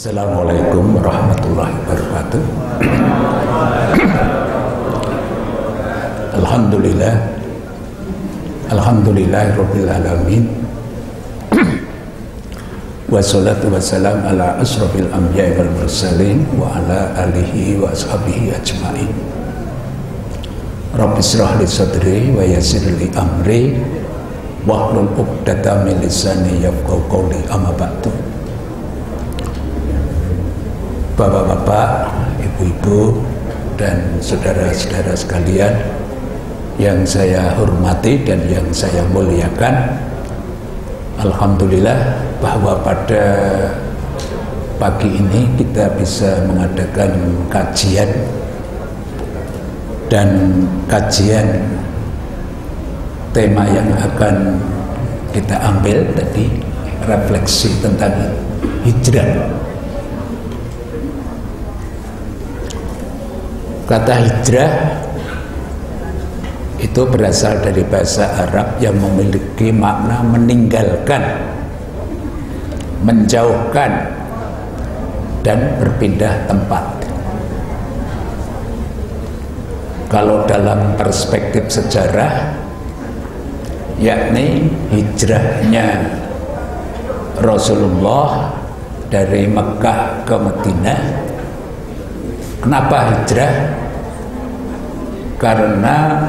Assalamualaikum warahmatullahi wabarakatuh. Alhamdulillah, alhamdulillahirabbil alamin. Wassalatu wassalam ala asrofil anbiya'i wal mursalin wa ala alihi wa ashabihi ajma'in. Rabbi shrah li sadri wa yassir li amri wahlul 'uqdatam min lisani yafqahu qawli, amma ba'du. Bapak-bapak, ibu-ibu, dan saudara-saudara sekalian yang saya hormati dan yang saya muliakan, alhamdulillah bahwa pada pagi ini kita bisa mengadakan kajian, dan kajian tema yang akan kita ambil tadi refleksi tentang hijrah. Kata hijrah itu berasal dari bahasa Arab yang memiliki makna meninggalkan, menjauhkan, dan berpindah tempat. Kalau dalam perspektif sejarah, yakni hijrahnya Rasulullah dari Mekah ke Madinah. Kenapa hijrah? Karena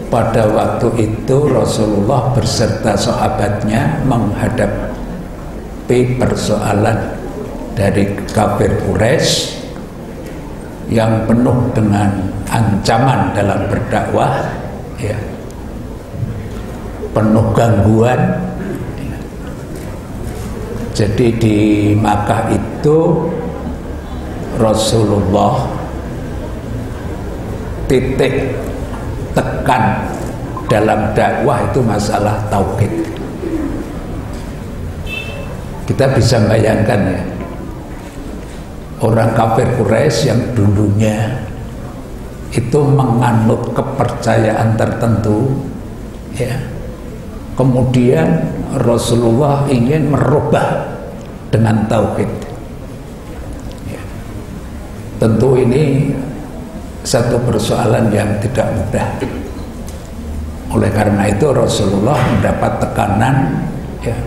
pada waktu itu Rasulullah beserta sahabatnya menghadapi persoalan dari kafir Quraisy yang penuh dengan ancaman dalam berdakwah, ya, penuh gangguan. Jadi di Makkah itu Rasulullah titik tekan dalam dakwah itu masalah tauhid. Kita bisa bayangkan, ya, orang kafir Quraisy yang dulunya itu menganut kepercayaan tertentu, ya, kemudian Rasulullah ingin merubah dengan tauhid. Ya. Tentu ini satu persoalan yang tidak mudah. Oleh karena itu Rasulullah mendapat tekanan, ya,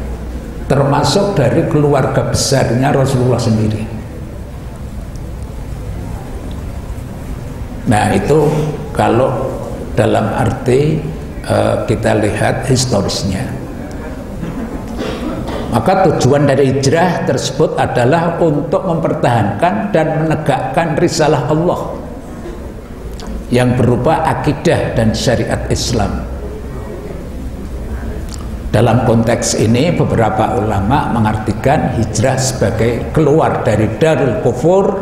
termasuk dari keluarga besarnya Rasulullah sendiri. Nah, itu kalau dalam arti kita lihat historisnya. Maka tujuan dari hijrah tersebut adalah untuk mempertahankan dan menegakkan risalah Allah yang berupa akidah dan syariat Islam. Dalam konteks ini beberapa ulama mengartikan hijrah sebagai keluar dari darul kufur,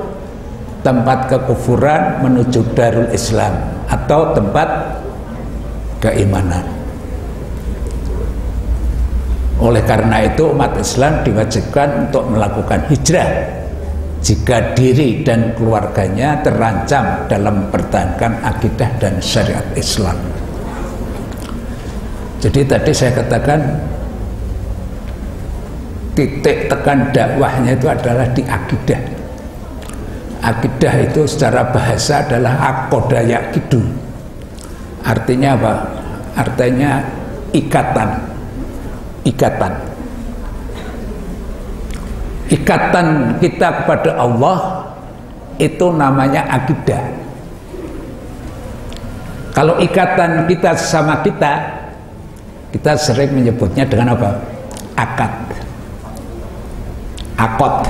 tempat kekufuran, menuju darul Islam atau tempat keimanan. Oleh karena itu umat Islam diwajibkan untuk melakukan hijrah jika diri dan keluarganya terancam dalam mempertahankan akidah dan syariat Islam. Jadi tadi saya katakan titik tekan dakwahnya itu adalah di akidah. Akidah itu secara bahasa adalah aqoda yaqidu. Artinya apa? Artinya ikatan. Ikatan. Ikatan kita kepada Allah itu namanya akidah. Kalau ikatan kita sama kita sering menyebutnya dengan apa? Akad. Akad.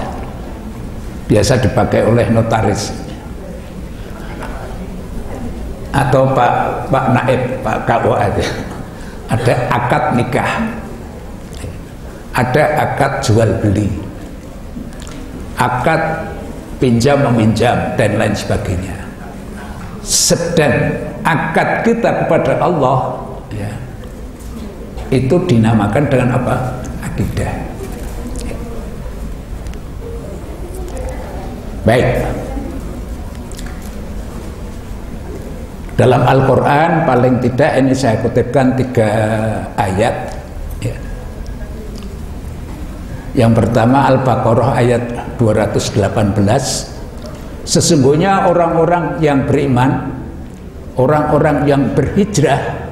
Biasa dipakai oleh notaris atau Pak Naib, Pak KUA. Ada akad nikah, ada akad jual beli, akad pinjam meminjam, dan lain sebagainya. Sedang akad kita kepada Allah, ya, itu dinamakan dengan apa? Akidah. Baik. Dalam Al-Quran paling tidak ini saya kutipkan 3 ayat, ya, Yang pertama Al-Baqarah ayat 218. Sesungguhnya orang-orang yang beriman, orang-orang yang berhijrah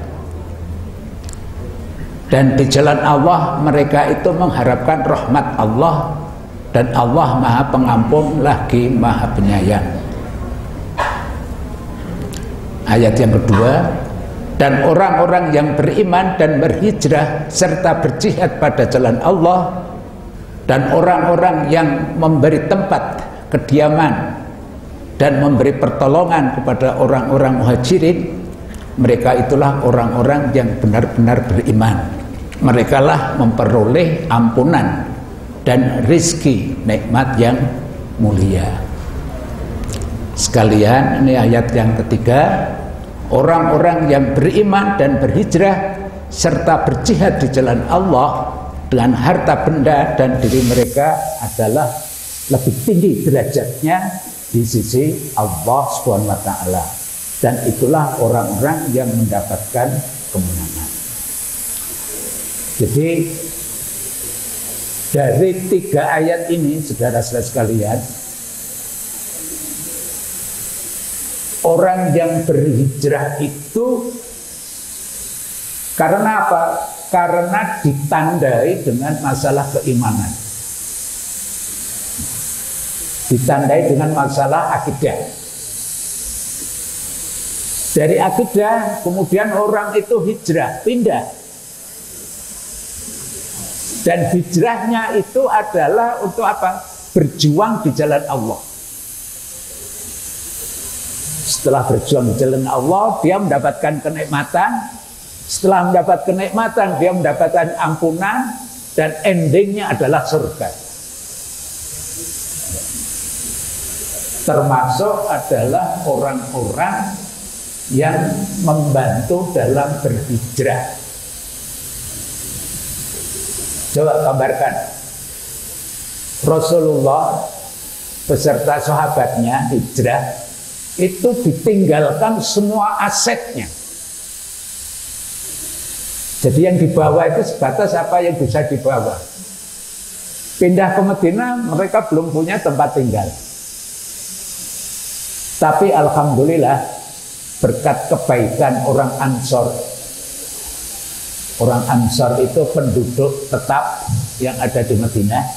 dan di jalan Allah, mereka itu mengharapkan rahmat Allah, dan Allah Maha Pengampun lagi Maha Penyayang. Ayat yang kedua, dan orang-orang yang beriman dan berhijrah serta berjihad pada jalan Allah, dan orang-orang yang memberi tempat kediaman dan memberi pertolongan kepada orang-orang muhajirin, mereka itulah orang-orang yang benar-benar beriman. Mereka lah memperoleh ampunan dan rizki nikmat yang mulia. Sekalian, ini ayat yang ketiga, orang-orang yang beriman dan berhijrah serta berjihad di jalan Allah dengan harta benda dan diri mereka adalah lebih tinggi derajatnya di sisi Allah SWT, dan itulah orang-orang yang mendapatkan kemenangan. Jadi dari 3 ayat ini, saudara-saudara sekalian, orang yang berhijrah itu karena apa? Karena ditandai dengan masalah keimanan, ditandai dengan masalah akidah. Dari akidah kemudian orang itu hijrah, pindah. Dan hijrahnya itu adalah untuk apa? Berjuang di jalan Allah. Setelah berjuang di jalan Allah, dia mendapatkan kenikmatan. Setelah mendapat kenikmatan, dia mendapatkan ampunan, dan endingnya adalah surga. Termasuk adalah orang-orang yang membantu dalam berhijrah. Coba gambarkan, Rasulullah beserta sahabatnya hijrah, itu ditinggalkan semua asetnya. Jadi yang dibawa itu sebatas apa yang bisa dibawa. Pindah ke Madinah, mereka belum punya tempat tinggal. Tapi alhamdulillah, berkat kebaikan orang Ansor. Orang Ansor itu penduduk tetap yang ada di Madinah.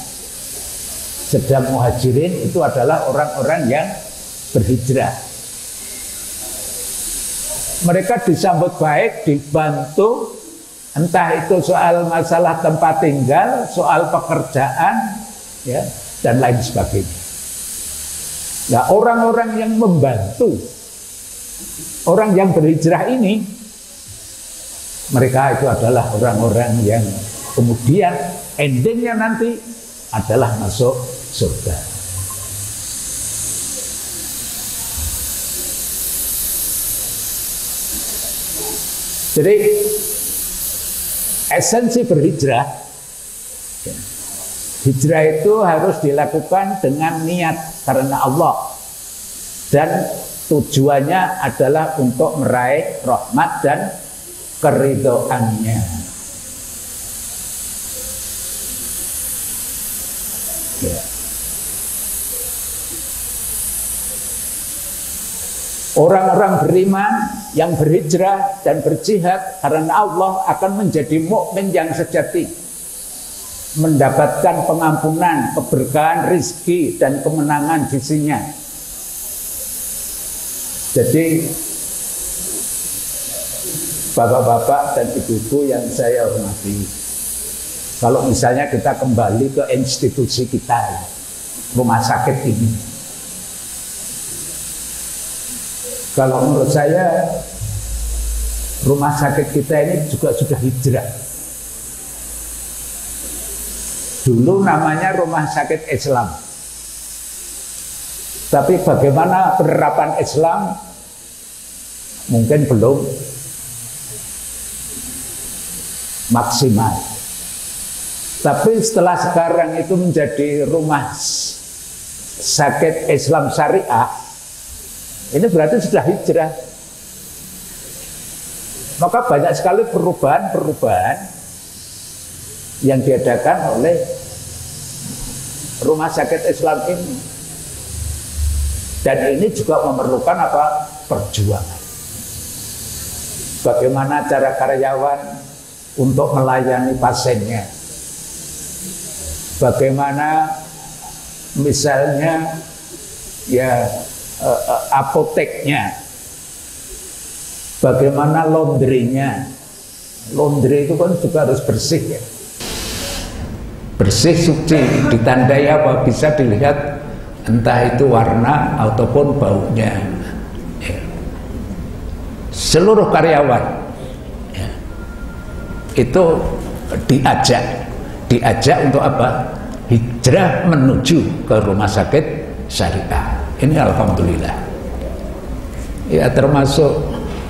Sedang muhajirin itu adalah orang-orang yang berhijrah. Mereka disambut baik, dibantu, entah itu soal masalah tempat tinggal, soal pekerjaan, ya, dan lain sebagainya. Nah, orang-orang yang membantu orang yang berhijrah ini, mereka itu adalah orang-orang yang kemudian endingnya nanti adalah masuk surga. Jadi esensi berhijrah, hijrah itu harus dilakukan dengan niat karena Allah, dan tujuannya adalah untuk meraih rahmat dan keridhoannya. Ya. Orang-orang beriman yang berhijrah dan berjihad karena Allah akan menjadi mukmin yang sejati, mendapatkan pengampunan, keberkahan, rizki, dan kemenangan di sisinya. Jadi bapak-bapak dan ibu-ibu yang saya hormati, kalau misalnya kita kembali ke institusi kita, rumah sakit ini, kalau menurut saya rumah sakit kita ini juga sudah hijrah. Dulu namanya rumah sakit Islam, tapi bagaimana penerapan Islam mungkin belum maksimal. Tapi setelah sekarang itu menjadi rumah sakit Islam syariah, ini berarti sudah hijrah. Maka banyak sekali perubahan-perubahan yang diadakan oleh rumah sakit Islam ini. Dan ini juga memerlukan apa? Perjuangan. Bagaimana cara karyawan untuk melayani pasiennya? Bagaimana misalnya ya apoteknya? Bagaimana laundrynya? Laundry itu kan juga harus bersih ya. Bersih, suci, ditandai apa? Bisa dilihat entah itu warna ataupun baunya. Ya. Seluruh karyawan ya, itu diajak untuk apa? Hijrah menuju ke rumah sakit syariah. Ini alhamdulillah. Ya termasuk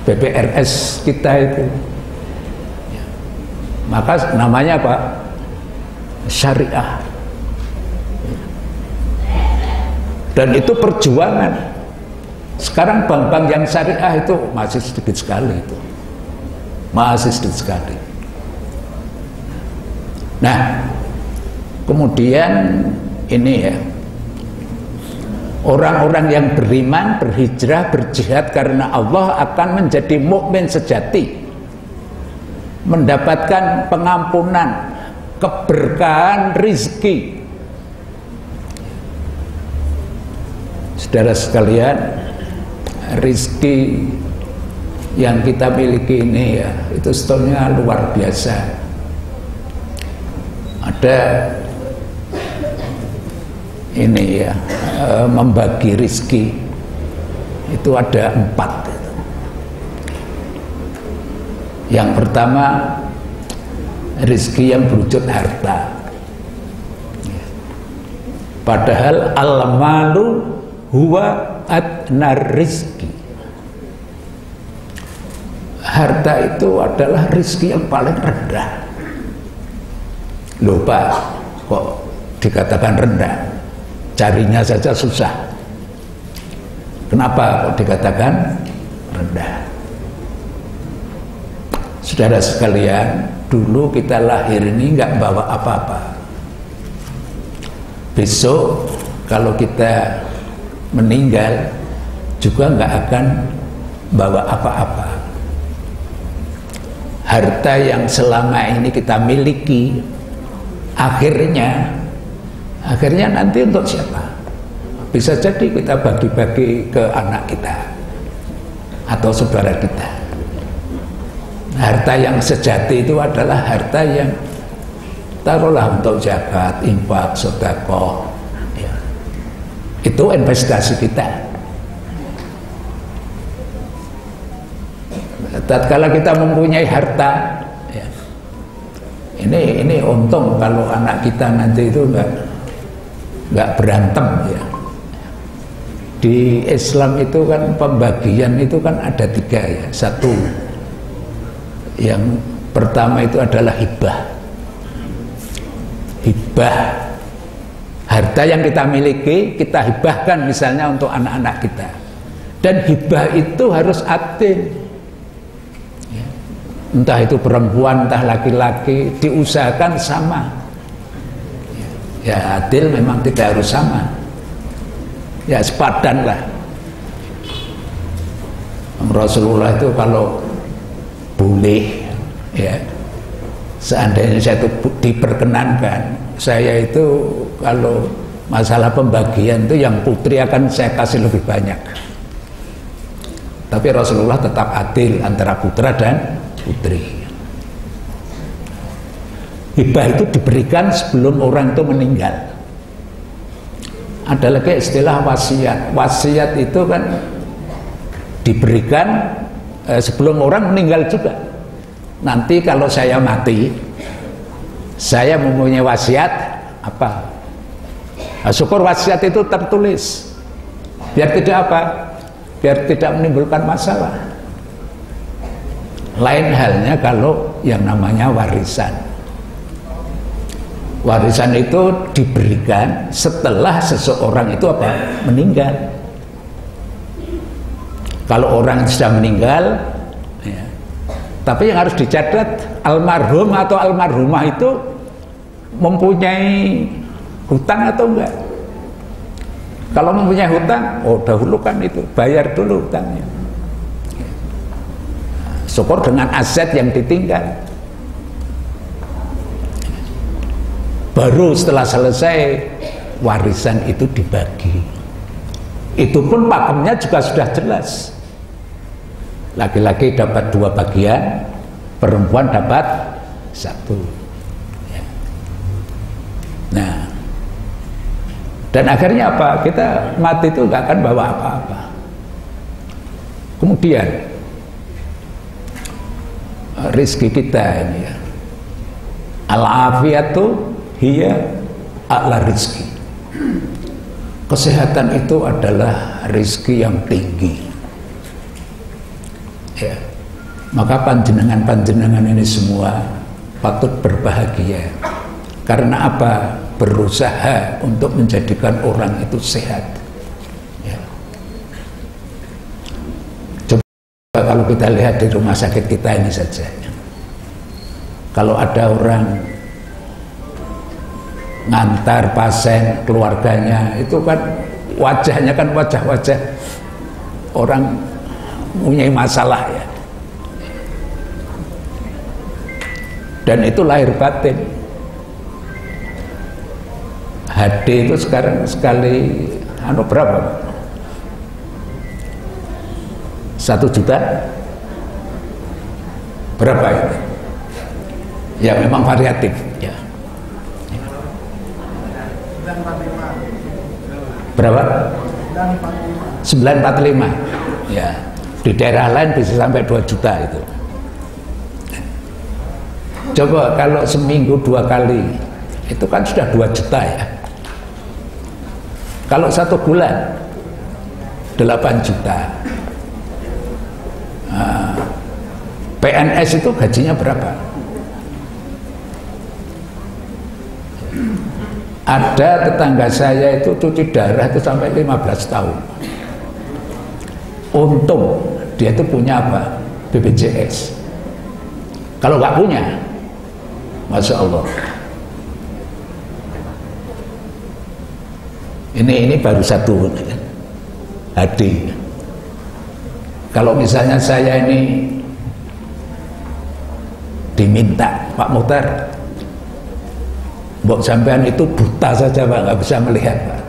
BPRS kita itu. Ya. Maka namanya apa? Syariah. Dan itu perjuangan. Sekarang bank-bank yang syariah itu masih sedikit sekali itu. Masih sedikit sekali. Nah, kemudian ini ya, orang-orang yang beriman, berhijrah, berjihad karena Allah akan menjadi mukmin sejati, mendapatkan pengampunan, keberkahan rizki. Saudara sekalian, rizki yang kita miliki ini ya, itu sebetulnya luar biasa. Ada ini ya, membagi rizki itu ada 4. Yang pertama, rizki yang berwujud harta. Padahal al-malu huwa adnar rizki. Harta itu adalah rizki yang paling rendah. Loh Pak, kok dikatakan rendah? Carinya saja susah. Kenapa kok dikatakan rendah? Saudara sekalian, dulu kita lahir ini nggak bawa apa-apa. Besok kalau kita meninggal juga nggak akan bawa apa-apa. Harta yang selama ini kita miliki akhirnya nanti untuk siapa? Bisa jadi kita bagi-bagi ke anak kita atau saudara kita. Harta yang sejati itu adalah harta yang taruhlah untuk zakat, infak, sedekah. Itu investasi kita. Tatkala kita mempunyai harta, ya, ini untung kalau anak kita nanti itu nggak berantem ya. Di Islam itu kan pembagian itu kan ada 3 ya. Satu, yang pertama itu adalah hibah. Hibah. Harta yang kita miliki, kita hibahkan misalnya untuk anak-anak kita. Dan hibah itu harus adil. Entah itu perempuan, entah laki-laki, diusahakan sama. Ya adil memang tidak harus sama. Ya sepadan lah. Rasulullah itu kalau boleh, ya, seandainya saya itu diperkenankan, saya itu kalau masalah pembagian itu yang putri akan saya kasih lebih banyak. Tapi Rasulullah tetap adil antara putra dan putri. Hibah itu diberikan sebelum orang itu meninggal. Ada lagi istilah wasiat. Wasiat itu kan diberikan sebelum orang meninggal juga. Nanti kalau saya mati, saya mempunyai wasiat apa? Nah, syukur wasiat itu tertulis. Biar tidak apa? Biar tidak menimbulkan masalah. Lain halnya kalau yang namanya warisan. Warisan itu diberikan setelah seseorang itu apa? Meninggal. Kalau orang sudah meninggal, ya, tapi yang harus dicatat almarhum atau almarhumah itu mempunyai hutang atau enggak? Kalau mempunyai hutang, oh dahulukan itu, bayar dulu hutangnya. Syukur dengan aset yang ditinggal. Baru setelah selesai warisan itu dibagi. Itu pun pakemnya juga sudah jelas. Laki-laki dapat 2 bagian, perempuan dapat 1. Ya. Nah, dan akhirnya apa? Kita mati itu nggak akan bawa apa-apa. Kemudian rizki kita ini ya, al-afiyatu hiya a'la rizki. Kesehatan itu adalah rizki yang tinggi. Ya. Maka panjenengan-panjenengan ini semua patut berbahagia. Karena apa? Berusaha untuk menjadikan orang itu sehat. Ya. Coba kalau kita lihat di rumah sakit kita ini saja. Kalau ada orang ngantar pasien keluarganya, itu kan wajahnya kan wajah-wajah orang punya masalah ya. Dan itu lahir batin. HD itu sekarang sekali berapa? 1 juta? Berapa itu? Ya memang variatif ya. Berapa? 945 ya. Di daerah lain bisa sampai 2 juta itu. Coba kalau seminggu 2 kali, itu kan sudah 2 juta ya. Kalau 1 bulan 8 juta. Nah, PNS itu gajinya berapa? Ada tetangga saya itu cuci darah itu sampai 15 tahun. Untung dia itu punya apa? BPJS. Kalau nggak punya, Masya Allah. Ini baru 1 HD. Kalau misalnya saya ini diminta, Pak Muhtar, mbok sampean itu buta saja Pak, nggak bisa melihat Pak,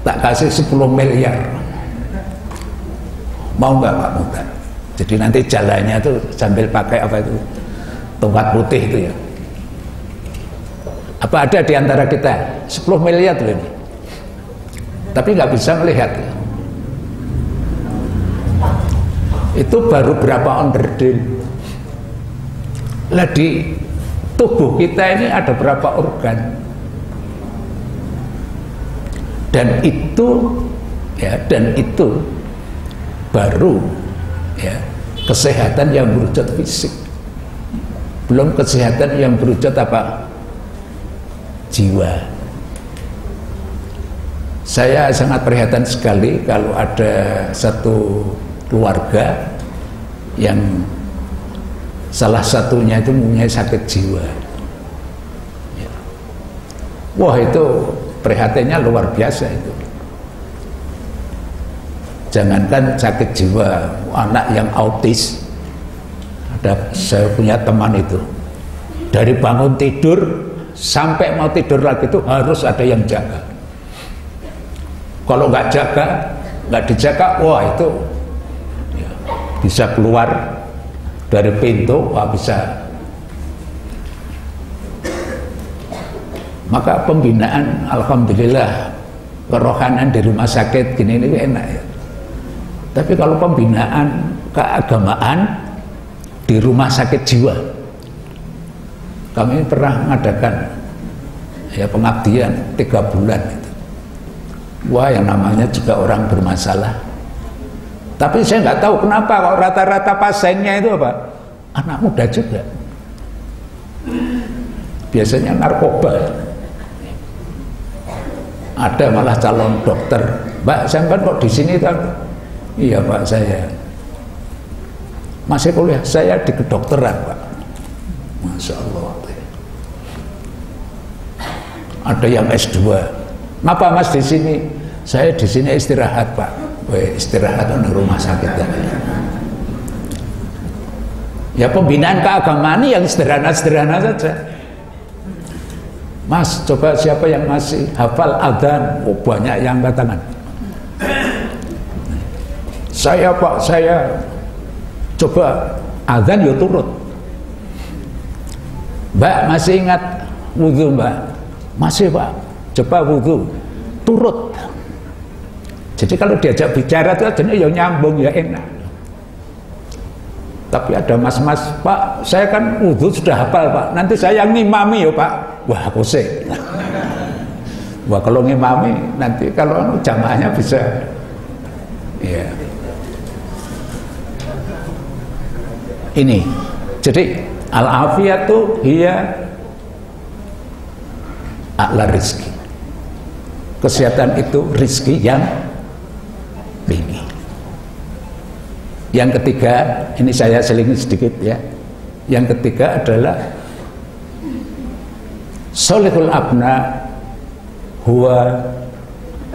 tak kasih 10 miliar, mau nggak Pak Muhtar? Jadi nanti jalannya tuh sambil pakai apa itu, tongkat putih itu ya. Apa ada di antara kita 10 miliar tuh ini, tapi nggak bisa melihat ya. Itu baru berapa onderdil. Lah di tubuh kita ini ada berapa organ, dan itu ya, dan itu baru ya kesehatan yang berwujud fisik, belum kesehatan yang berwujud apa? Jiwa. Saya sangat prihatin sekali kalau ada satu keluarga yang salah satunya itu mempunyai sakit jiwa. Ya. Wah, itu prihatinnya luar biasa itu. Jangankan sakit jiwa, anak yang autis. Saya punya teman itu, dari bangun tidur sampai mau tidur lagi itu harus ada yang jaga. Kalau nggak jaga, nggak dijaga, wah itu ya, bisa keluar dari pintu, wah bisa. Maka pembinaan, alhamdulillah, kerohanian di rumah sakit gini ini enak ya. Tapi kalau pembinaan keagamaan di rumah sakit jiwa, kami pernah mengadakan ya pengabdian 3 bulan itu. Wah, yang namanya juga orang bermasalah. Tapi saya nggak tahu kenapa kok rata-rata pasiennya itu apa? Anak muda juga. Biasanya narkoba. Ada malah calon dokter. Mbak, sampean kok di sini kan? Iya Pak, saya masih kuliah, saya di kedokteran Pak. Masya Allah. Ada yang S2. Ngapa Mas di sini? Saya di sini istirahat, Pak. Istirahat di rumah sakit ya. Ya pembinaan keagamaan yang sederhana-sederhana saja. Mas, coba siapa yang masih hafal adzan? Oh, banyak yang angkat tangan. Saya Pak, saya coba adzan ya turut. Mbak masih ingat wudhu Mbak? Masih Pak, coba wudhu turut. Jadi kalau diajak bicara itu aja ya nyambung, ya enak. Tapi ada mas-mas, Pak saya kan wudhu sudah hafal Pak, nanti saya ngimami ya Pak. Wah pusing. Wah kalau ngimami nanti kalau jamaahnya bisa ya. Ini jadi al-afiyatu hiya a'la rizki. Kesehatan itu rizki yang tinggi. Yang ketiga, ini saya selingi sedikit ya. Yang ketiga adalah solihul abna huwa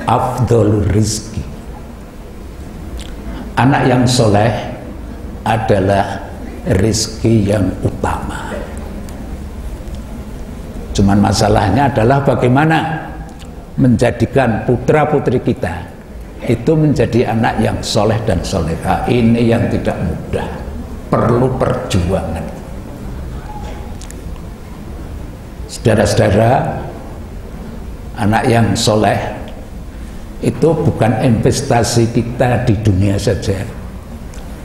afdolur rizki. Anak yang soleh adalah rizki yang utama. Cuman masalahnya adalah bagaimana menjadikan putra putri kita itu menjadi anak yang soleh dan soleha. Ini yang tidak mudah, perlu perjuangan. Saudara-saudara, anak yang soleh itu bukan investasi kita di dunia saja,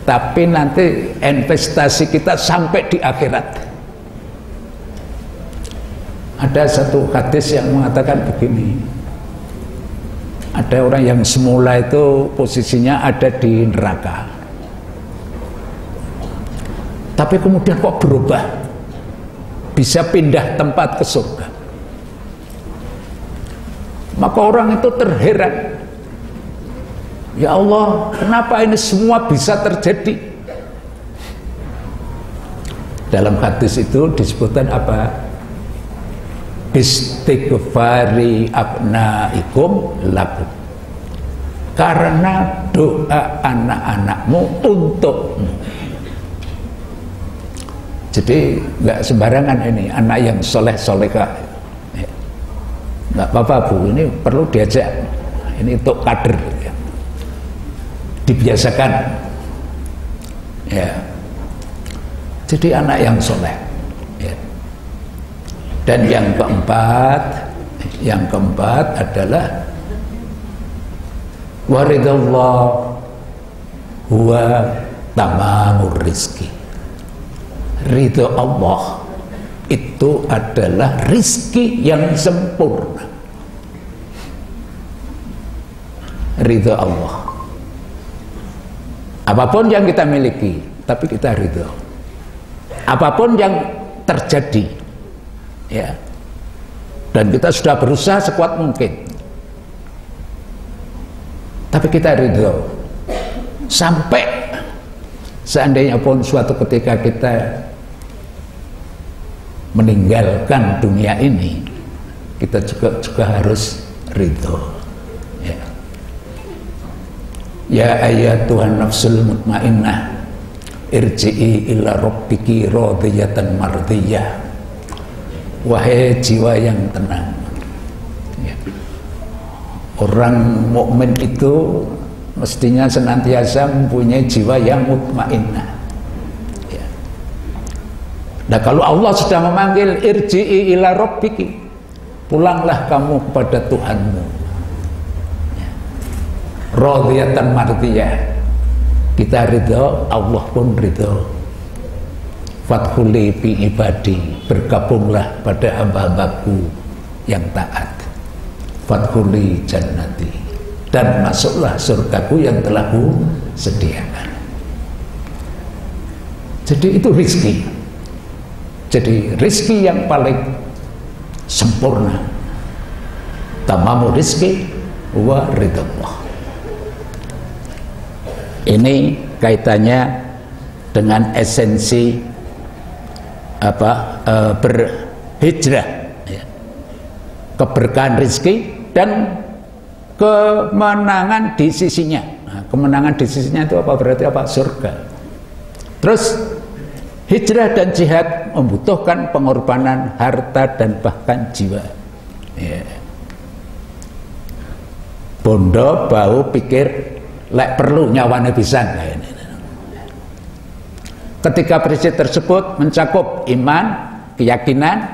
tapi nanti investasi kita sampai di akhirat. Ada satu hadis yang mengatakan begini, ada orang yang semula itu posisinya ada di neraka, tapi kemudian kok berubah, bisa pindah tempat ke surga. Maka orang itu terheran, ya Allah, kenapa ini semua bisa terjadi? Dalam hadis itu disebutkan apa? Istighfari abnaikum lakum, karena doa anak-anakmu untukmu. Jadi nggak sembarangan ini anak yang soleh solehah. Nggak apa-apa Bu, ini perlu diajak, ini untuk kader ya. Dibiasakan ya. Jadi anak yang soleh ya. Dan yang keempat adalah waridallah huwa tamamur rizki. Ridho Allah itu adalah rizki yang sempurna. Ridho Allah, apapun yang kita miliki, tapi kita ridho. Apapun yang terjadi, ya, dan kita sudah berusaha sekuat mungkin, tapi kita ridho. Sampai seandainya pun suatu ketika kita meninggalkan dunia ini, kita juga harus ridho ya. Ya ayyatuhan nafsul mutmainnah irji'i ila rabbiki radiyatan mardiyah. Wahai jiwa yang tenang ya. Orang mukmin itu mestinya senantiasa mempunyai jiwa yang mutmainnah. Nah kalau Allah sudah memanggil irji'i ila rabbiki, pulanglah kamu kepada Tuhanmu ya. Radiyatan mardiyah, kita ridho, Allah pun ridho. Fadkhuli fi ibadi, bergabunglah pada hamba-hambaku yang taat. Fadkhuli jannati, dan masuklah surgaku yang telah ku sediakan. Jadi itu rizki. Jadi rizki yang paling sempurna, tamamu rizki wa ridallah. Ini kaitannya dengan esensi berhijrah ya, keberkahan rezeki dan kemenangan di sisinya. Nah, kemenangan di sisinya itu apa? Berarti apa? Surga. Terus hijrah dan jihad membutuhkan pengorbanan harta dan bahkan jiwa. Yeah. Bondo bau pikir lek perlu nyawane pisan. Nah, ini. Ketika prinsip tersebut mencakup iman, keyakinan,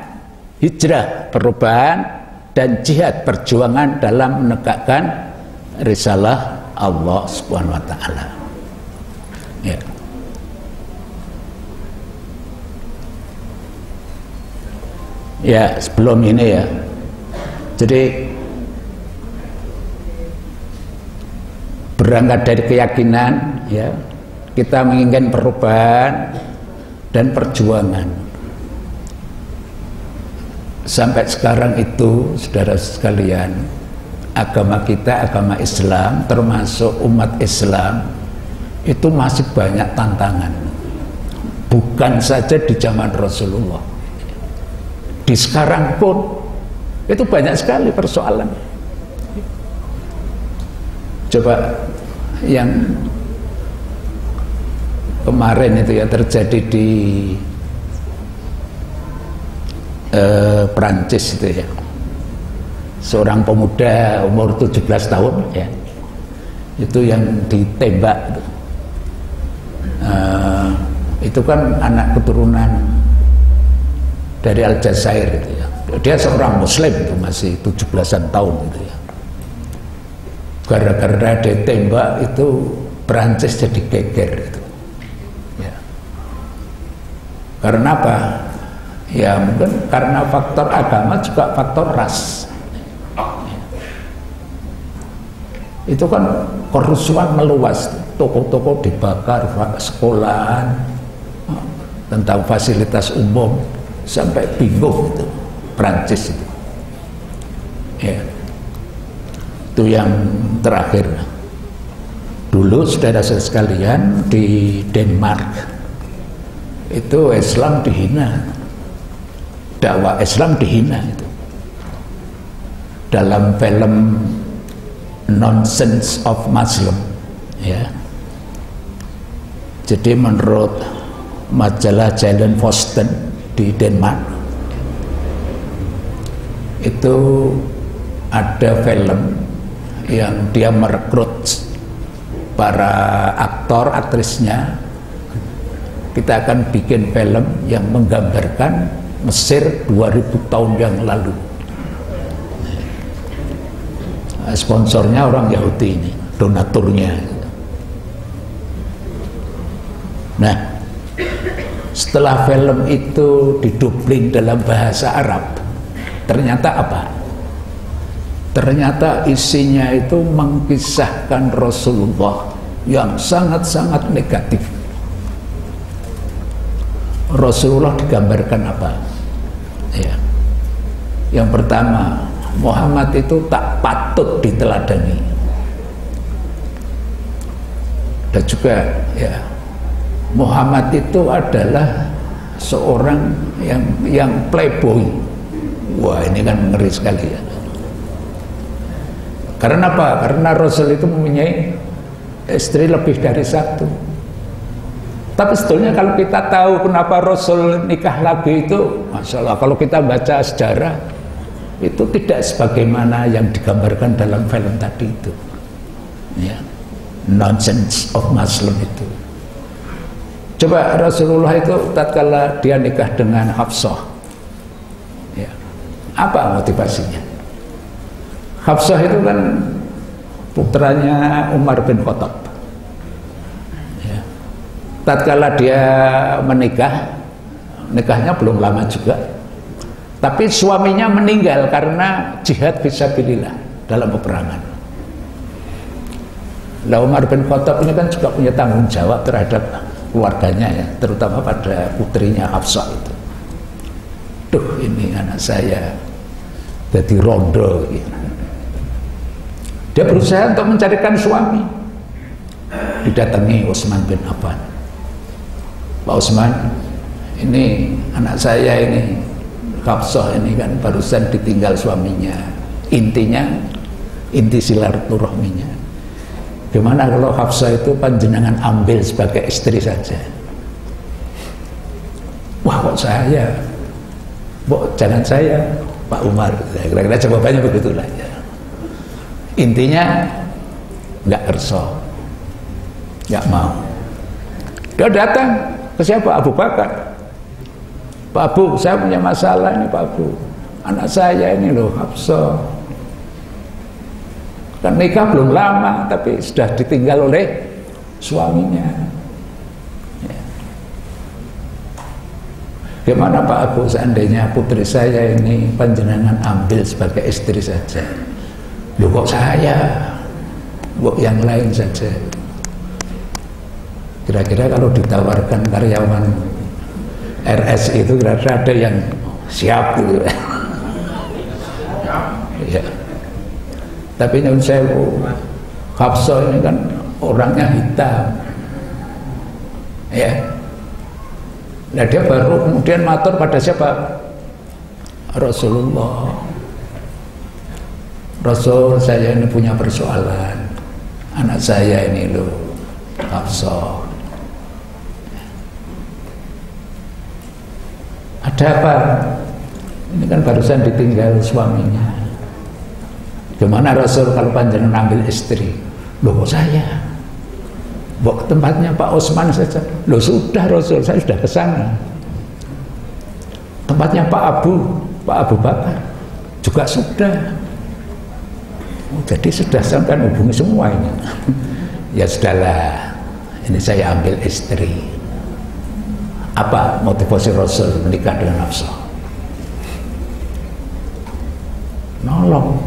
hijrah, perubahan, dan jihad perjuangan dalam menegakkan risalah Allah Subhanahu wa taala. Ya. Ya, sebelum ini ya. Jadi berangkat dari keyakinan ya, kita menginginkan perubahan dan perjuangan. Sampai sekarang itu, saudara sekalian, agama kita, agama Islam, termasuk umat Islam, itu masih banyak tantangan. Bukan saja di zaman Rasulullah, di sekarang pun itu banyak sekali persoalan. Coba yang kemarin itu ya terjadi di Prancis itu ya, seorang pemuda umur 17 tahun ya, itu yang ditembak itu kan anak keturunan dari Aljazair itu ya. Dia seorang Muslim itu masih 17-an tahun gitu ya. Gara-gara ditembak itu Prancis jadi geger itu. Ya. Karena apa? Ya mungkin karena faktor agama juga faktor ras. Itu kan kerusuhan meluas, toko-toko dibakar, sekolahan, tentang fasilitas umum, sampai bingung itu Prancis itu. Ya. Itu yang terakhir. Dulu saudara-saudara sekalian di Denmark itu Islam dihina, dakwah Islam dihina itu. Dalam film Nonsense of Muslim ya. Jadi menurut majalah Jylland Posten di Denmark itu ada film yang dia merekrut para aktor aktrisnya. Kita akan bikin film yang menggambarkan Mesir 2000 tahun yang lalu. Sponsornya orang Yahudi ini, donaturnya. Nah, setelah film itu didubling dalam bahasa Arab, ternyata apa? Ternyata isinya itu mengkisahkan Rasulullah yang sangat-sangat negatif. Rasulullah digambarkan apa? Ya. Yang pertama, Muhammad itu tak patut diteladani. Dan juga ya, Muhammad itu adalah seorang yang playboy. Wah, ini kan ngeri sekali ya. Karena apa? Karena Rasul itu mempunyai istri lebih dari satu. Tapi sebetulnya kalau kita tahu kenapa Rasul nikah lagi itu, Masya Allah, kalau kita baca sejarah, itu tidak sebagaimana yang digambarkan dalam film tadi itu ya. Nonsense of Muslim itu. Coba Rasulullah itu tatkala dia nikah dengan Hafsah ya, apa motivasinya? Hafsah itu kan putranya Umar bin Khattab ya. Tatkala dia menikah, nikahnya belum lama juga, tapi suaminya meninggal karena jihad fisabilillah dalam peperangan. Lah Umar bin Khattab ini kan juga punya tanggung jawab terhadap keluarganya ya, terutama pada putrinya Hafsah itu. Duh, ini anak saya jadi rondo gitu. Dia berusaha untuk mencarikan suami. Didatangi Utsman bin Affan. Pak Utsman, ini anak saya ini Hafsah ini kan barusan ditinggal suaminya. Inti silaturahminya. Gimana kalau Hafsah itu panjenengan ambil sebagai istri saja? Wah, kok saya? Jangan saya, Pak Umar. Kira-kira jawabannya begitulah ya. Intinya nggak kerso, nggak mau. Dia datang ke siapa? Abu Bakar. Pak Abu, saya punya masalah ini Pak Abu. Anak saya ini loh, Hafsah. Kan nikah belum lama, tapi sudah ditinggal oleh suaminya. Ya. Gimana Pak Abu, seandainya putri saya ini panjenengan ambil sebagai istri saja? Loh kok saya? Kok yang lain saja? Kira-kira kalau ditawarkan karyawan RS itu kira-kira ada yang siap gitu. Ya. Tapi nyun sewu, Hafsah ini kan orangnya hitam. Ya. Nah dia baru kemudian matur pada siapa? Rasulullah. Rasul, saya ini punya persoalan. Anak saya ini loh, Hafsah. Ada apa? Ini kan barusan ditinggal suaminya. Gimana Rasul kalau panjenengan ambil istri? Loh kok saya? Bawa ke tempatnya Pak Osman saja. Loh sudah Rasul, saya sudah ke sana. Tempatnya Pak Abu Bakar juga sudah. Oh, jadi sudah sampai hubungi semua ini. Ya sudahlah, ini saya ambil istri. Apa motivasi Rasul menikah dengan Hafsah? Nolong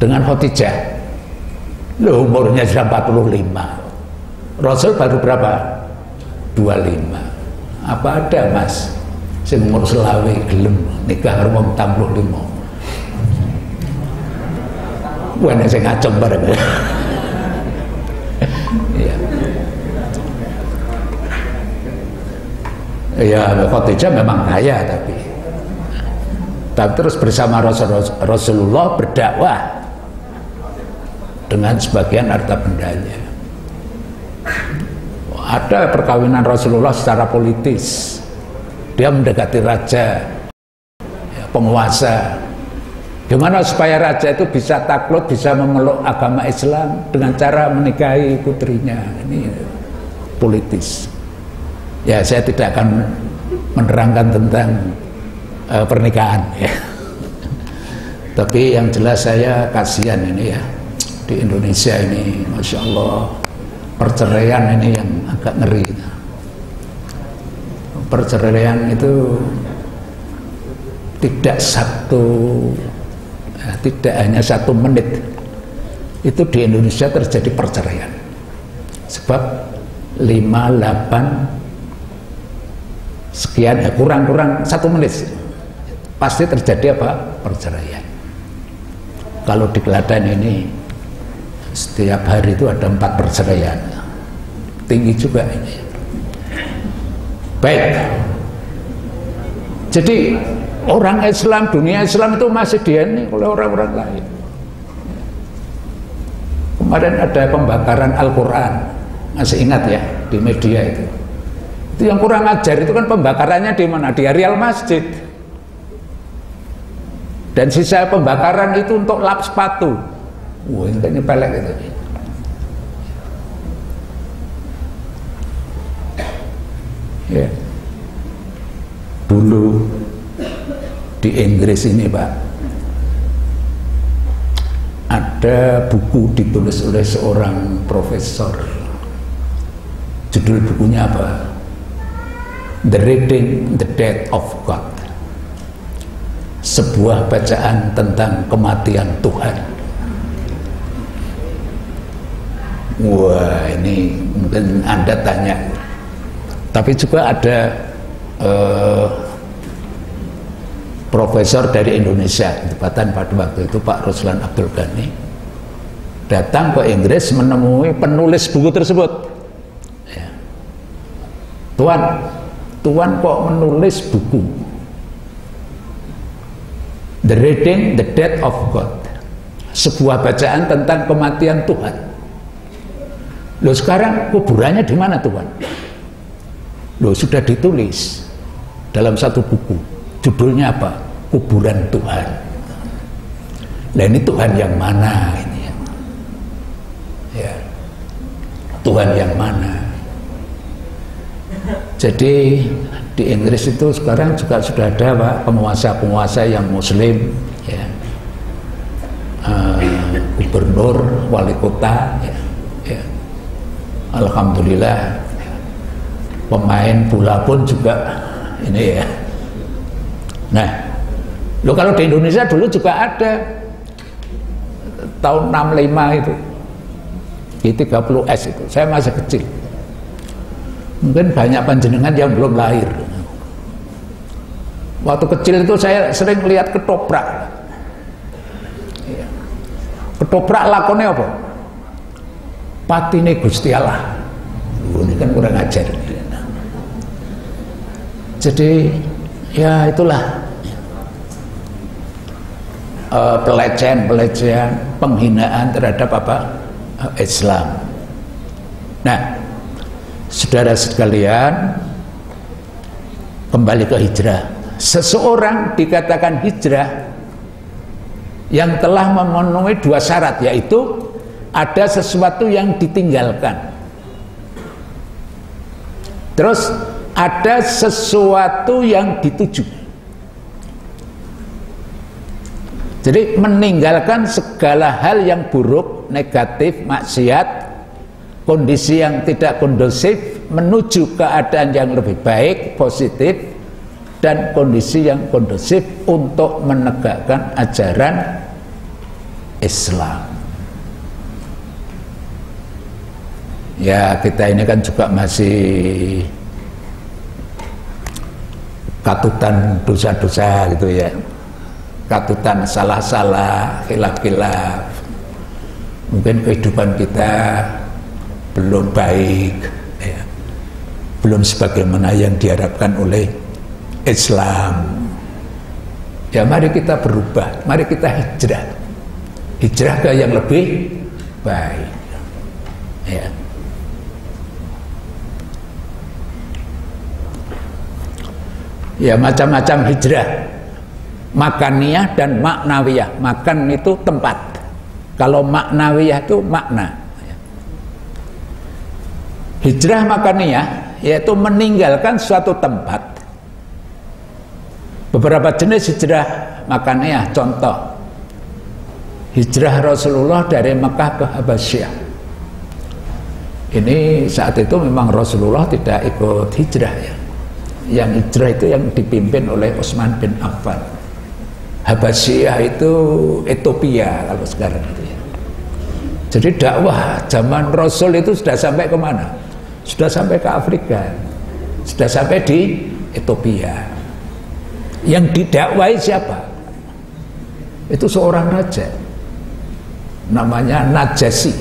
dengan Khadijah. Loh, umurnya sudah 45. Rasul baru berapa? 25. Apa ada mas sing umur selawe gelem nikah karo wong 45? Wene sing ngacem bareng. Iya. Ya, Khadijah memang kaya tapi terus bersama Rasulullah berdakwah dengan sebagian harta bendanya. Ada perkawinan Rasulullah secara politis. Dia mendekati raja, ya, penguasa. Gimana supaya raja itu bisa takluk, bisa memeluk agama Islam dengan cara menikahi putrinya. Ini politis. Ya, saya tidak akan menerangkan tentang pernikahan ya. Tapi yang jelas saya kasihan ini ya, di Indonesia ini Masya Allah perceraian ini yang agak ngeri. Perceraian itu tidak tidak hanya 1 menit itu di Indonesia terjadi perceraian, sebab 5, 8 sekian ya, kurang 1 menit pasti terjadi apa? Perceraian. Kalau di Klaten ini setiap hari itu ada 4 perceraian, tinggi juga ini. Baik, jadi orang Islam, dunia Islam itu masih diani oleh orang-orang lain. Kemarin ada pembakaran Al-Quran, masih ingat ya di media itu. Itu yang kurang ajar itu kan pembakarannya di mana? Di areal masjid. Dan sisa pembakaran itu untuk lap sepatu. Wah, ini pelek itu. Ya. Dulu di Inggris ini Pak, ada buku ditulis oleh seorang profesor. Judul bukunya apa? The Reading the Death of God. Sebuah bacaan tentang kematian Tuhan. Wah, ini mungkin Anda tanya. Tapi juga ada profesor dari Indonesia, tempatan pada waktu itu Pak Ruslan Abdul Ghani, datang ke Inggris menemui penulis buku tersebut. Ya. Tuan kok menulis buku The reading the death of God. Sebuah bacaan tentang kematian Tuhan. Loh sekarang kuburannya di mana Tuhan? Loh sudah ditulis dalam satu buku. Judulnya apa? Kuburan Tuhan. Nah ini Tuhan yang mana ini? Ya. Tuhan yang mana? Jadi di Inggris itu sekarang juga sudah ada Pak, penguasa-penguasa yang Muslim, ya. Gubernur, wali kota, ya. Ya. Alhamdulillah, pemain bola pun juga ini ya. Nah, lo kalau di Indonesia dulu juga ada tahun 65 itu, G30S itu, saya masih kecil. Mungkin banyak panjenengan yang belum lahir. Waktu kecil itu saya sering lihat ketoprak. Ketoprak lakonnya apa? Patine Gusti Allah. Ini kan kurang ajar. Jadi ya itulah pelecehan, penghinaan terhadap apa? Islam. Nah, saudara sekalian, kembali ke hijrah. Seseorang dikatakan hijrah yang telah memenuhi dua syarat, yaitu ada sesuatu yang ditinggalkan, terus ada sesuatu yang dituju. Jadi meninggalkan segala hal yang buruk, negatif, maksiat, kondisi yang tidak kondusif, menuju keadaan yang lebih baik, positif, dan kondisi yang kondusif untuk menegakkan ajaran Islam. Ya, kita ini kan juga masih katutan dosa-dosa gitu ya, katutan salah-salah, khilaf-khilaf. Mungkin kehidupan kita belum baik, ya. Belum sebagaimana yang diharapkan oleh Islam. Ya, mari kita berubah, mari kita hijrah ke yang lebih baik. Ya. Ya, macam-macam hijrah, makaniyah dan maknawiyah. Makan itu tempat, kalau maknawiyah itu makna. Hijrah makaniyah yaitu meninggalkan suatu tempat. Beberapa jenis hijrah makaniyah, contoh hijrah Rasulullah dari Mekah ke Habasyah. Ini saat itu memang Rasulullah tidak ikut hijrah ya. Yang hijrah itu yang dipimpin oleh Utsman bin Affan. Habasyah itu Ethiopia kalau sekarang itu ya. Jadi dakwah zaman Rasul itu sudah sampai kemana? Sudah sampai ke Afrika, sudah sampai di Ethiopia. Yang didakwai siapa? Itu seorang raja, namanya Najasyi.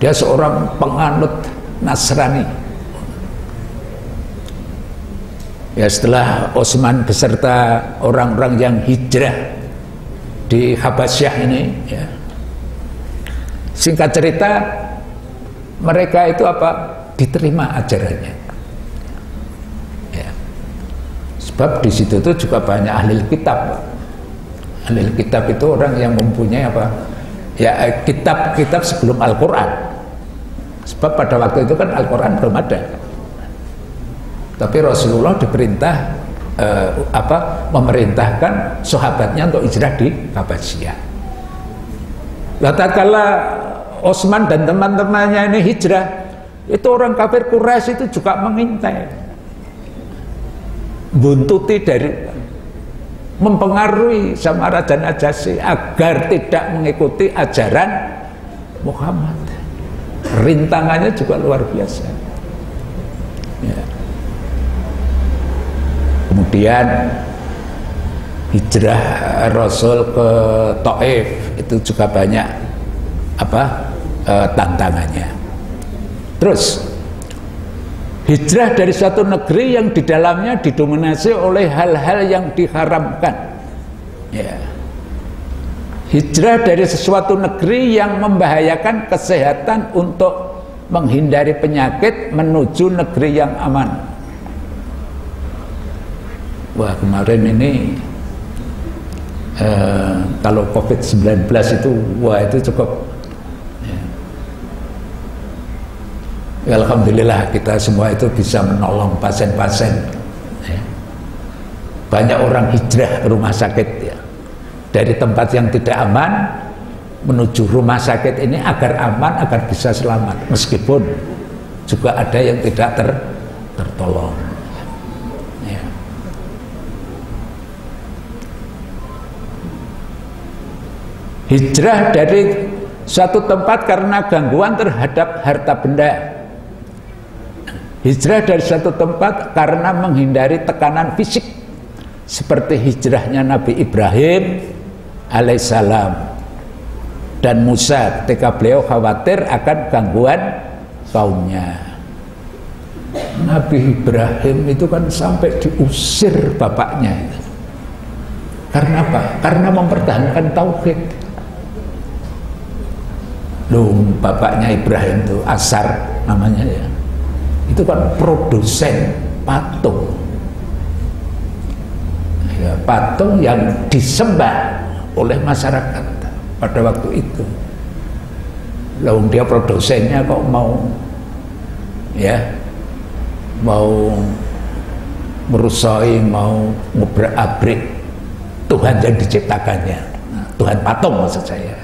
Dia seorang penganut Nasrani. Ya, setelah Utsman beserta orang-orang yang hijrah di Habasyah ini, ya, singkat cerita mereka itu apa? Diterima ajarannya. Ya. Sebab di situ tuh juga banyak ahli kitab. Ahli kitab itu orang yang mempunyai apa? Ya, kitab-kitab sebelum Al-Quran. Sebab pada waktu itu kan Al-Quran belum ada. Tapi Rasulullah diperintah memerintahkan sahabatnya untuk hijrah di Habasyah. Tatkala Utsman dan teman-temannya ini hijrah, itu orang kafir Quraisy itu juga mengintai, buntuti dari, mempengaruhi sama Raja Najasyi agar tidak mengikuti ajaran Muhammad. Rintangannya juga luar biasa. Ya. Kemudian hijrah Rasul ke Taif itu juga banyak tantangannya. Terus hijrah dari suatu negeri yang di dalamnya didominasi oleh hal-hal yang diharamkan, Ya. Hijrah dari sesuatu negeri yang membahayakan kesehatan untuk menghindari penyakit menuju negeri yang aman. Wah, kemarin ini kalau COVID-19 itu, wah itu cukup ya. Alhamdulillah kita semua itu bisa menolong pasien-pasien ya. Banyak orang hijrah ke rumah sakit ya, dari tempat yang tidak aman menuju rumah sakit ini agar aman, agar bisa selamat, meskipun juga ada yang tidak tertolong ya. Hijrah dari suatu tempat karena gangguan terhadap harta benda. Hijrah dari suatu tempat karena menghindari tekanan fisik, seperti hijrahnya Nabi Ibrahim alaihissalam dan Musa ketika beliau khawatir akan gangguan kaumnya. Nabi Ibrahim itu kan sampai diusir bapaknya. Karena apa? Karena mempertahankan tauhid. Loh, bapaknya Ibrahim itu Azar namanya ya, itu kan produsen patung ya, patung yang disembah oleh masyarakat pada waktu itu. Lalu dia produsennya kok mau ya, mau merusai, mau ngobrak-abrik Tuhan yang diciptakannya, Tuhan patung maksud saya.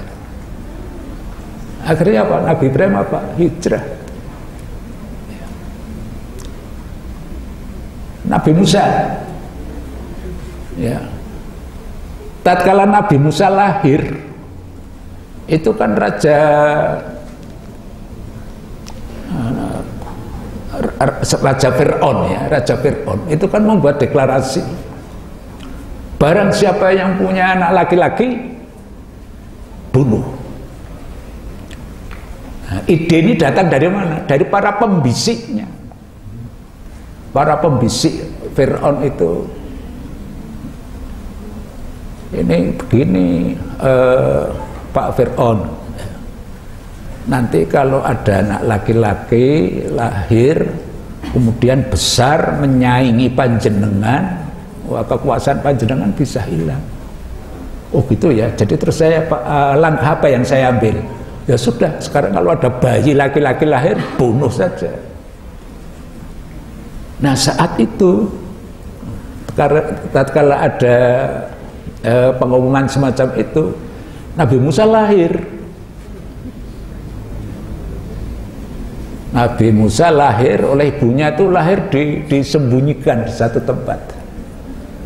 Akhirnya apa? Nabi Ibrahim apa? Hijrah. Nabi Musa ya, tatkala Nabi Musa lahir itu kan raja Fir'aun ya, Raja Fir'aun itu kan membuat deklarasi, barang siapa yang punya anak laki-laki bunuh. Nah, ide ini datang dari mana? Dari para pembisiknya. Para pembisik Fir'aun itu, ini begini Pak Fir'aun, nanti kalau ada anak laki-laki lahir kemudian besar menyaingi panjenengan, wah kekuasaan panjenengan bisa hilang. Oh gitu ya. Jadi terus saya langkah apa yang saya ambil? Ya sudah, sekarang kalau ada bayi laki-laki lahir bunuh saja. Nah saat itu tatkala ada pengumuman semacam itu, Nabi Musa lahir. Nabi Musa lahir oleh ibunya itu lahir disembunyikan di satu tempat.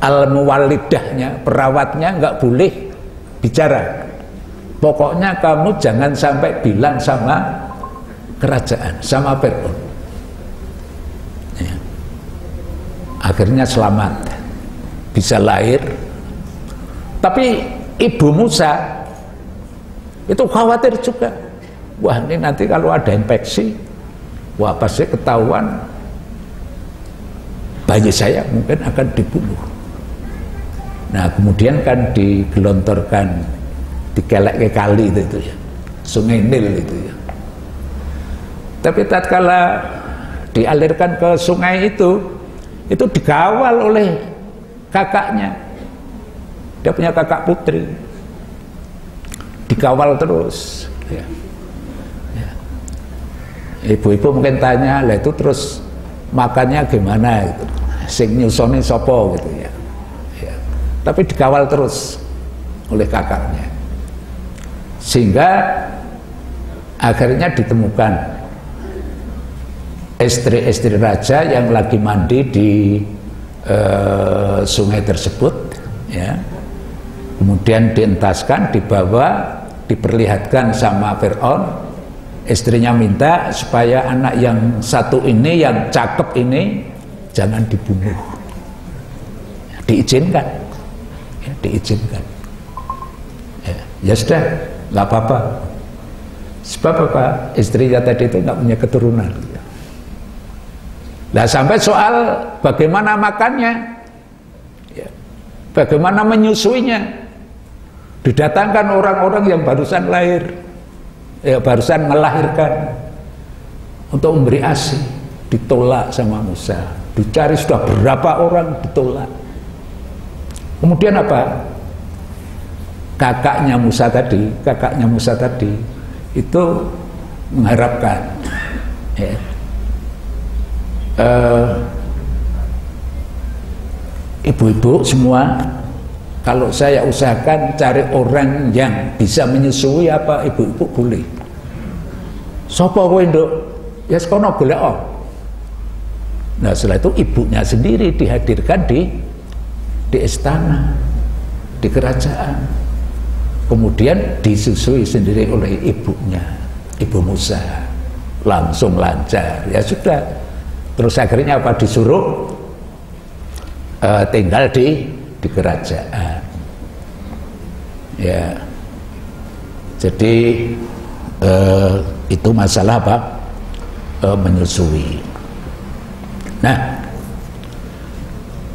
Al-Muwallidahnya, perawatnya nggak boleh bicara. Pokoknya kamu jangan sampai bilang sama kerajaan, sama Fir'aun. Ya. Akhirnya selamat, bisa lahir. Tapi ibu Musa itu khawatir juga. Wah ini nanti kalau ada infeksi, wah pasti ketahuan bayi saya mungkin akan dibunuh. Nah kemudian kan digelontorkan, dikelek ke kali itu ya, Sungai Nil itu ya. Tapi tatkala dialirkan ke sungai itu dikawal oleh kakaknya. Dia punya kakak putri, dikawal terus ya. Ya. Ibu-ibu mungkin tanya, lah itu terus makannya gimana gitu, sing nyusoni sopo gitu ya. Ya. Tapi dikawal terus oleh kakaknya, sehingga akhirnya ditemukan istri-istri raja yang lagi mandi di sungai tersebut ya. Kemudian dientaskan, dibawa, diperlihatkan sama Fir'aun. Istrinya minta supaya anak yang satu ini, yang cakep ini jangan dibunuh. Diizinkan ya, diizinkan ya sudah, nggak apa-apa. Sebab apa? Istrinya tadi itu nggak punya keturunan. Nah sampai soal bagaimana makannya ya, bagaimana menyusuinya, Didatangkan orang-orang yang barusan lahir, barusan melahirkan untuk memberi ASI, ditolak sama Musa. Dicari sudah berapa orang, ditolak. Kemudian apa? Kakaknya Musa tadi itu mengharapkan, ibu-ibu semua, kalau saya usahakan cari orang yang bisa menyusui apa ibu-ibu boleh. Sopo kowe nduk? Ya sekono golek. Nah setelah itu ibunya sendiri dihadirkan di istana, di kerajaan. Kemudian disusui sendiri oleh ibunya, Ibu Musa. Langsung lancar. Ya sudah. Terus akhirnya apa? Disuruh tinggal di kerajaan. Ya. Jadi itu masalah apa? Menyusui. Nah,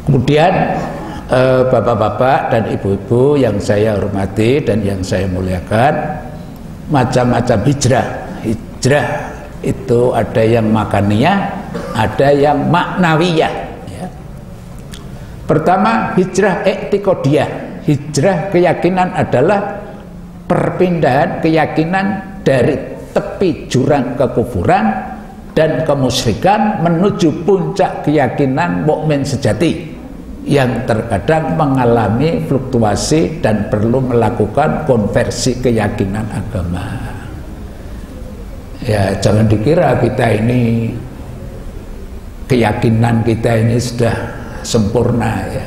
kemudian bapak-bapak dan ibu-ibu yang saya hormati dan yang saya muliakan, macam-macam hijrah. Hijrah itu ada yang makaniyah, ada yang maknawiyah. Ya. Pertama, hijrah i'tiqadiyah. Hijrah keyakinan adalah perpindahan keyakinan dari tepi jurang kekufuran dan kemusyrikan menuju puncak keyakinan mukmin sejati yang terkadang mengalami fluktuasi dan perlu melakukan konversi keyakinan agama. Ya, jangan dikira kita ini keyakinan kita ini sudah sempurna ya.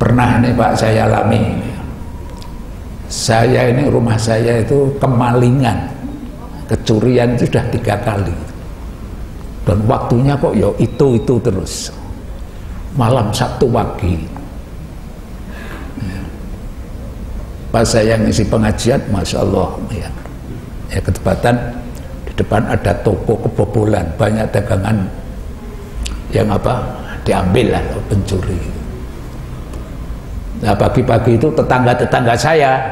Pernah nih Pak saya alami. Saya ini rumah saya itu kemalingan, kecurian itu sudah 3 kali. Dan waktunya kok ya itu terus. Malam Sabtu pagi. Ya. Pas saya ngisi pengajian, Masya Allah ya. Ya ketepatan di depan ada toko kebobolan, banyak dagangan yang apa diambil lah pencuri. Nah pagi-pagi itu tetangga saya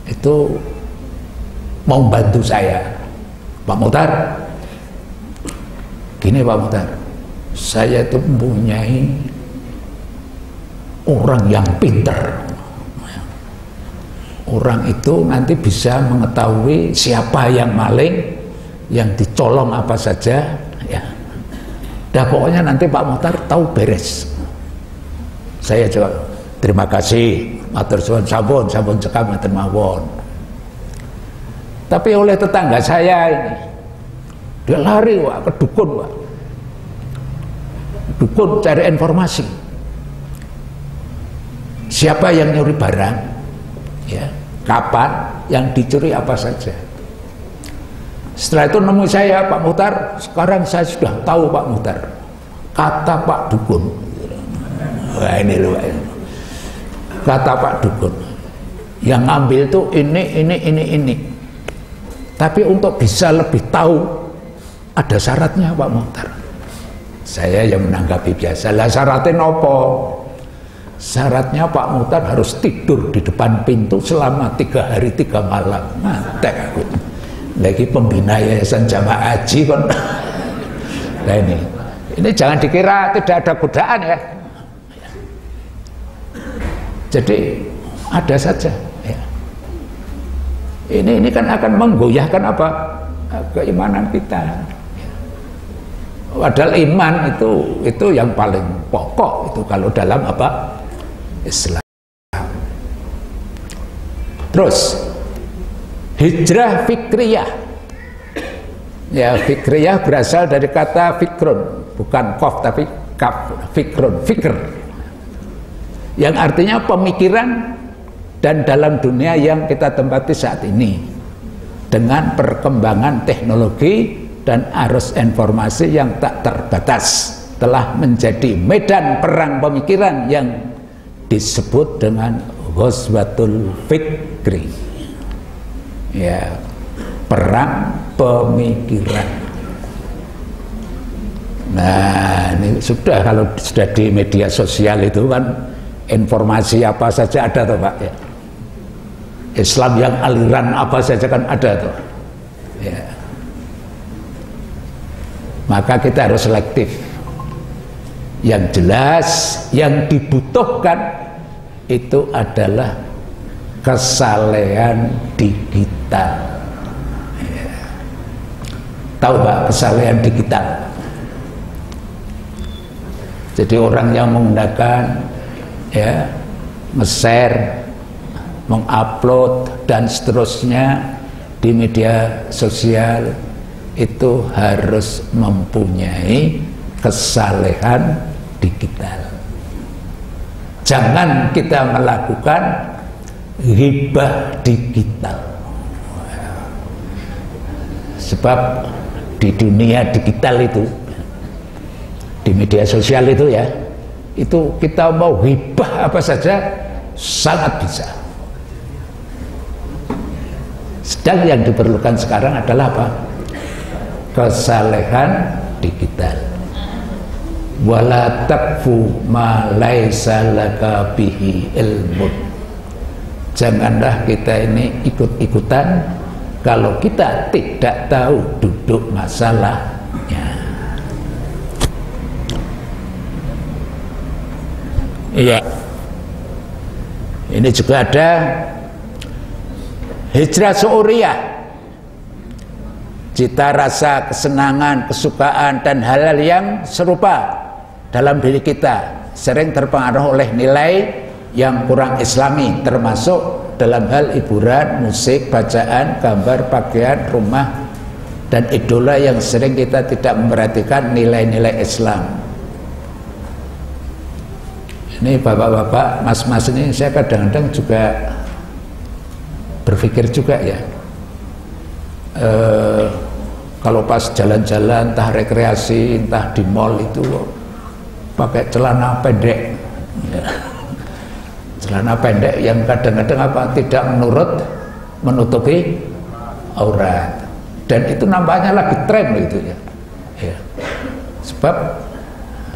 itu mau bantu saya. Pak Muhtar, gini Pak Muhtar, saya itu mempunyai orang yang pintar. Orang itu nanti bisa mengetahui siapa yang maling, yang dicolong apa saja ya. Dah pokoknya nanti Pak Muhtar tahu beres. Saya jawab, terima kasih, matur suwun, sampun cekap matur mawon. Tapi oleh tetangga saya ini, dia lari Pak, ke dukun Pak. Dukun cari informasi. Siapa yang nyuri barang, ya, kapan, yang dicuri apa saja. Setelah itu nemu saya, Pak Muhtar, sekarang saya sudah tahu Pak Muhtar. Kata Pak Dukun. Wah ini loh, kata Pak Dukun, yang ngambil tuh ini. Tapi untuk bisa lebih tahu ada syaratnya Pak Muhtar. Saya yang menanggapi biasa, lah syaratnya nopo? Syaratnya Pak Muhtar harus tidur di depan pintu selama 3 hari 3 malam. Mantap aku. Lagi pembina yayasan jamaah haji kan. Nah ini jangan dikira tidak ada godaan ya. Jadi ada saja ya. Ini kan akan menggoyahkan apa? Keimanan kita. Padahal iman itu yang paling pokok itu kalau dalam apa? Islam. Terus hijrah fikriyah. Ya, fikriyah berasal dari kata fikrun, bukan qaf tapi kaf, fikrun, fikr. Yang artinya pemikiran, dan dalam dunia yang kita tempati saat ini dengan perkembangan teknologi dan arus informasi yang tak terbatas telah menjadi medan perang pemikiran yang disebut dengan ghazwatul fikri. Ya, perang pemikiran. Nah Nah ini sudah, kalau sudah di media sosial itu kan informasi apa saja ada tuh Pak ya. Islam yang aliran apa saja kan ada tuh ya. Maka kita harus selektif. Yang jelas yang dibutuhkan itu adalah kesalehan digital ya. Tahu Pak kesalehan digital? Jadi orang yang menggunakan ya, nge-share, mengupload dan seterusnya di media sosial itu harus mempunyai kesalehan digital. Jangan kita melakukan ghibah digital. Sebab di dunia digital itu, di media sosial itu ya, itu kita mau ghibah apa saja sangat bisa. Sedang yang diperlukan sekarang adalah apa? Kesalehan digital. Wala taqfu ma laisa laka bihi ilmun. Janganlah kita ini ikut-ikutan kalau kita tidak tahu duduk masalahnya. Iya. Ini juga ada hijrah su'uriyah. Cita rasa, kesenangan, kesukaan dan hal-hal yang serupa dalam diri kita sering terpengaruh oleh nilai yang kurang islami, termasuk dalam hal hiburan, musik, bacaan, gambar, pakaian, rumah dan idola yang sering kita tidak memperhatikan nilai-nilai Islam. Ini bapak-bapak, mas-mas ini saya kadang-kadang juga berpikir juga ya, kalau pas jalan-jalan, entah rekreasi, entah di mall itu pakai celana pendek ya. Celana pendek yang kadang-kadang apa, tidak menutupi aurat, dan itu nampaknya lagi tren gitu ya. Ya. Sebab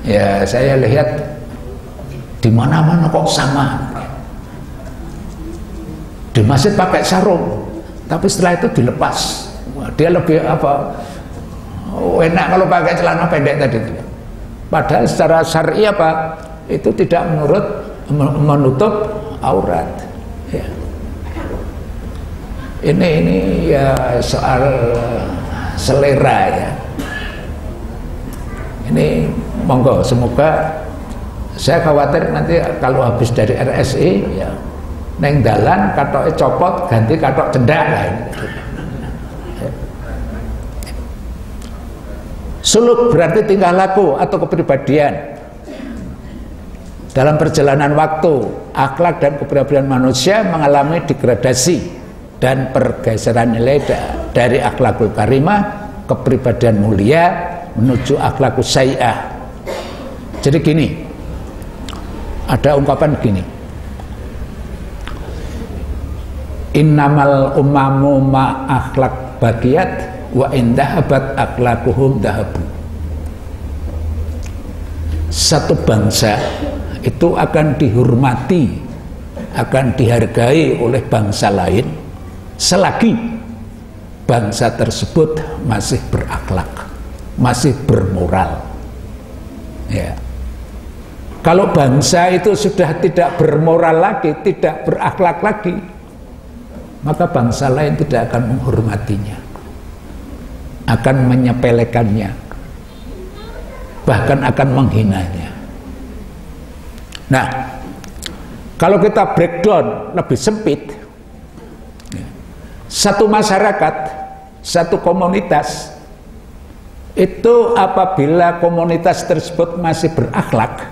ya saya lihat di mana-mana kok sama. Di masjid pakai sarung, tapi setelah itu dilepas. Wah, dia lebih apa? Enak kalau pakai celana pendek tadi itu. Padahal secara syar'i apa? Itu tidak menutup aurat. Ya. Ini ya soal selera ya. Ini monggo, semoga, saya khawatir nanti kalau habis dari RSI ya, neng dalan katoknya copot ganti katok cendak lah. Suluk berarti tingkah laku atau kepribadian. Dalam perjalanan waktu, akhlak dan kepribadian manusia mengalami degradasi dan pergeseran nilai dari akhlakul karimah, kepribadian mulia, menuju akhlakul sayyi'ah. Jadi gini, ada ungkapan gini, innamal umamu ma akhlak bakiyat wa indahabat akhlakuhum dahabu. Satu bangsa itu akan dihormati, akan dihargai oleh bangsa lain selagi bangsa tersebut masih berakhlak, masih bermoral ya. Kalau bangsa itu sudah tidak bermoral lagi, tidak berakhlak lagi, maka bangsa lain tidak akan menghormatinya, akan menyepelekannya, bahkan akan menghinanya. Nah, kalau kita breakdown lebih sempit, satu masyarakat, satu komunitas itu apabila komunitas tersebut masih berakhlak,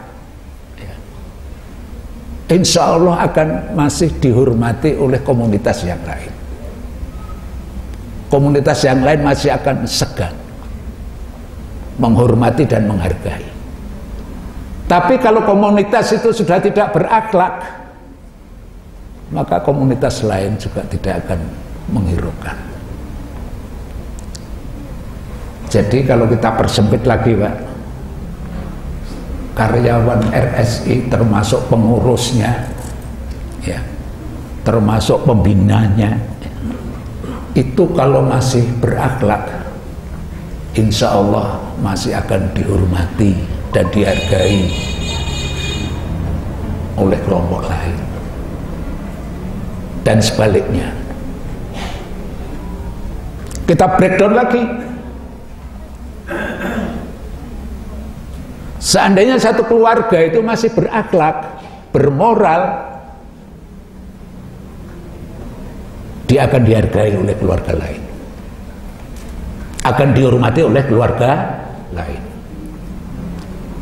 insya Allah akan masih dihormati oleh komunitas yang lain. Komunitas yang lain masih akan segan menghormati dan menghargai. Tapi kalau komunitas itu sudah tidak berakhlak, maka komunitas lain juga tidak akan menghiraukan. Jadi kalau kita persempit lagi Pak, karyawan RSI termasuk pengurusnya, ya, termasuk pembinanya, itu kalau masih berakhlak, insya Allah masih akan dihormati dan dihargai oleh kelompok lain. Dan sebaliknya, kita breakdown lagi. Seandainya satu keluarga itu masih berakhlak, bermoral, dia akan dihargai oleh keluarga lain, akan dihormati oleh keluarga lain.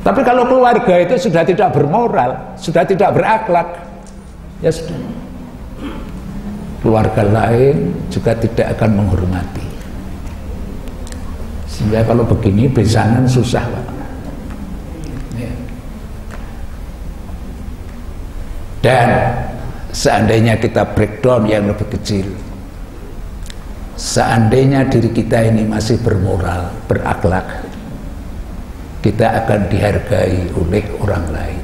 Tapi kalau keluarga itu sudah tidak bermoral, sudah tidak berakhlak, ya sudah, keluarga lain juga tidak akan menghormati. Sehingga kalau begini besanan susah, Pak. Ya. Dan seandainya kita breakdown yang lebih kecil, seandainya diri kita ini masih bermoral, berakhlak, kita akan dihargai oleh orang lain,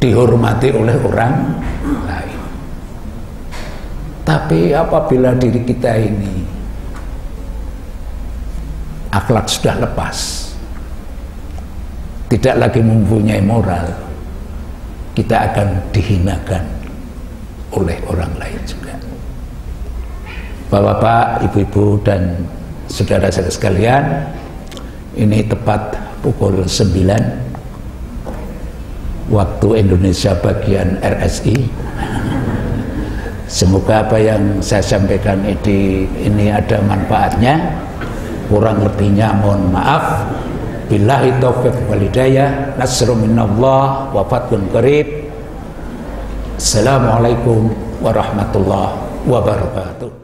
dihormati oleh orang lain. Tapi apabila diri kita ini akhlak sudah lepas, tidak lagi mempunyai moral, kita akan dihinakan oleh orang lain juga. Bapak-bapak, ibu-ibu, dan saudara-saudara sekalian, ini tepat pukul 9 waktu Indonesia bagian RSI. Semoga apa yang saya sampaikan ini ada manfaatnya. Kurang lebihnya mohon maaf. Billahi taufiq wal hidayah. Nasrun minallah wa fathun qarib. Assalamualaikum warahmatullahi wabarakatuh.